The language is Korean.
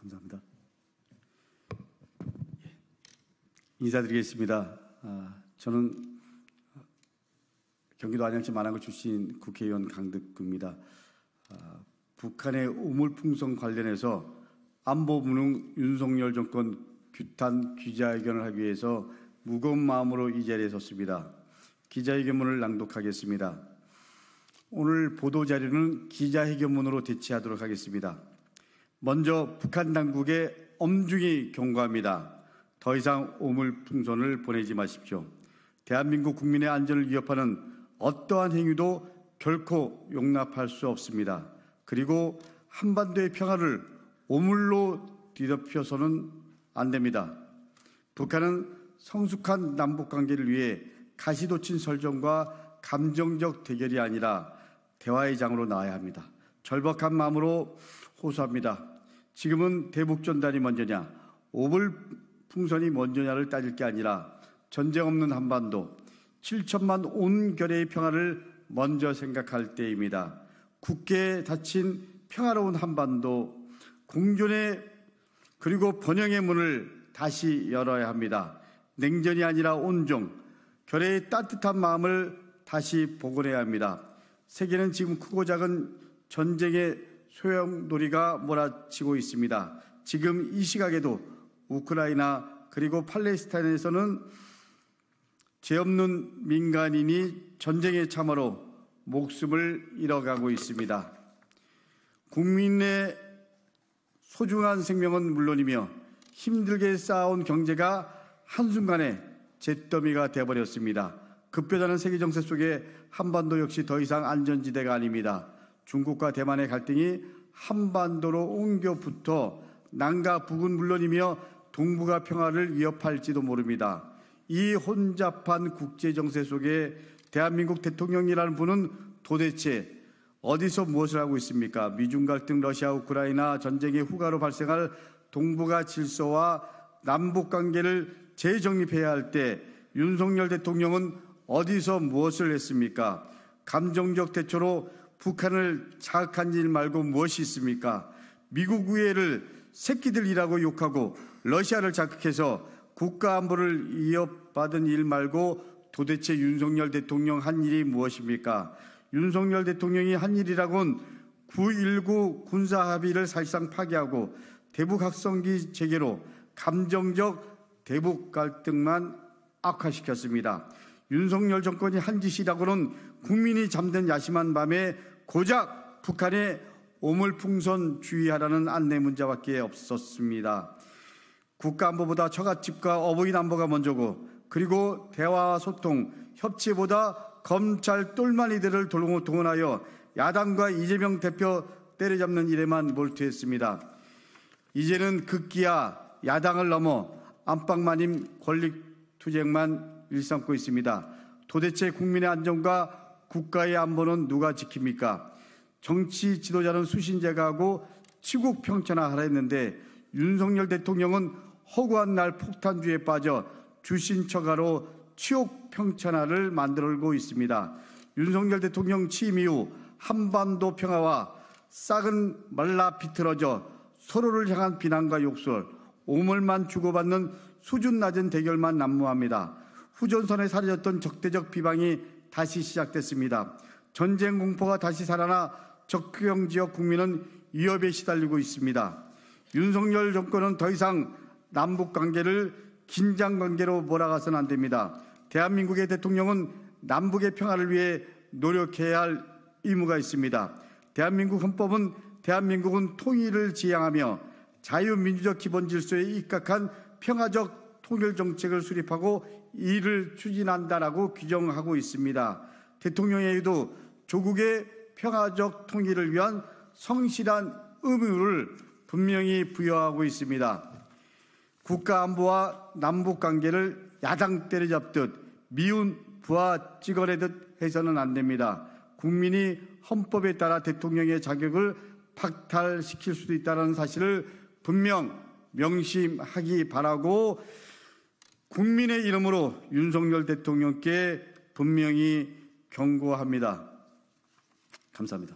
감사합니다. 인사드리겠습니다. 저는 경기도 안양시 만안구 출신 국회의원 강덕구입니다. 북한의 우물풍선 관련해서 안보무능 윤석열 정권 규탄 기자회견을 하기 위해서 무거운 마음으로 이 자리에 섰습니다. 기자회견문을 낭독하겠습니다. 오늘 보도자료는 기자회견문으로 대체하도록 하겠습니다. 먼저 북한 당국에 엄중히 경고합니다. 더 이상 우물풍선을 보내지 마십시오. 대한민국 국민의 안전을 위협하는 어떠한 행위도 결코 용납할 수 없습니다. 그리고 한반도의 평화를 오물로 뒤덮여서는 안 됩니다. 북한은 성숙한 남북관계를 위해 가시돋친 설정과 감정적 대결이 아니라 대화의 장으로 나아야 합니다. 절박한 마음으로 호소합니다. 지금은 대북전단이 먼저냐, 우물풍선이 먼저냐를 따질 게 아니라 전쟁 없는 한반도, 7천만 온결의 평화를 먼저 생각할 때입니다. 굳게 닫힌 평화로운 한반도, 공존의 그리고 번영의 문을 다시 열어야 합니다. 냉전이 아니라 온종, 결의의 따뜻한 마음을 다시 복원해야 합니다. 세계는 지금 크고 작은 전쟁의 소용돌이가 몰아치고 있습니다. 지금 이 시각에도 우크라이나 그리고 팔레스타인에서는 죄 없는 민간인이 전쟁의 참화로 목숨을 잃어가고 있습니다. 국민의 소중한 생명은 물론이며 힘들게 쌓아온 경제가 한순간에 잿더미가 되어버렸습니다. 급변하는 세계 정세 속에 한반도 역시 더 이상 안전지대가 아닙니다. 중국과 대만의 갈등이 한반도로 옮겨 붙어 남과 북은 물론이며 동북아 평화를 위협할지도 모릅니다. 이 혼잡한 국제 정세 속에 대한민국 대통령이라는 분은 도대체 어디서 무엇을 하고 있습니까? 미중 갈등, 러시아, 우크라이나 전쟁의 후가로 발생할 동북아 질서와 남북 관계를 재정립해야 할 때 윤석열 대통령은 어디서 무엇을 했습니까? 감정적 대처로 북한을 자극한 일 말고 무엇이 있습니까? 미국 의회를 새끼들이라고 욕하고 러시아를 자극해서 국가 안보를 위협받은 일 말고 도대체 윤석열 대통령 한 일이 무엇입니까? 윤석열 대통령이 한 일이라곤 9.19 군사합의를 사실상 파기하고 대북 확성기 재개로 감정적 대북 갈등만 악화시켰습니다. 윤석열 정권이 한 짓이라고는 국민이 잠든 야심한 밤에 고작 북한의 오물풍선 주의하라는 안내 문자밖에 없었습니다. 국가안보보다 처갓집과 어버이 안보가 먼저고 그리고 대화와 소통, 협치보다 검찰 똘마니들을 동원하여 야당과 이재명 대표 때려잡는 일에만 몰두했습니다. 이제는 급기야 야당을 넘어 안방마님 권力투쟁만 일삼고 있습니다. 도대체 국민의 안전과 국가의 안보는 누가 지킵니까? 정치 지도자는 수신제가 하고 치국 평천하라 했는데 윤석열 대통령은 허구한 날 폭탄주의에 빠져 주신처가로 치욕 평천하를 만들고 있습니다. 윤석열 대통령 취임 이후 한반도 평화와 싹은 말라 비틀어져 서로를 향한 비난과 욕설, 오물만 주고받는 수준 낮은 대결만 난무합니다. 후전선에 사라졌던 적대적 비방이 다시 시작됐습니다. 전쟁 공포가 다시 살아나 적경 지역 국민은 위협에 시달리고 있습니다. 윤석열 정권은 더 이상 남북 관계를 긴장 관계로 몰아가서는 안 됩니다. 대한민국의 대통령은 남북의 평화를 위해 노력해야 할 의무가 있습니다. 대한민국 헌법은 대한민국은 통일을 지향하며 자유민주적 기본 질서에 입각한 평화적 통일 정책을 수립하고 이를 추진한다라고 규정하고 있습니다. 대통령에게도 조국의 평화적 통일을 위한 성실한 의무를 분명히 부여하고 있습니다. 국가안보와 남북관계를 야당 때려잡듯 미운 부하 찍어내듯 해서는 안 됩니다. 국민이 헌법에 따라 대통령의 자격을 박탈시킬 수도 있다는 사실을 분명 명심하기 바라고 국민의 이름으로 윤석열 대통령께 분명히 경고합니다. 감사합니다.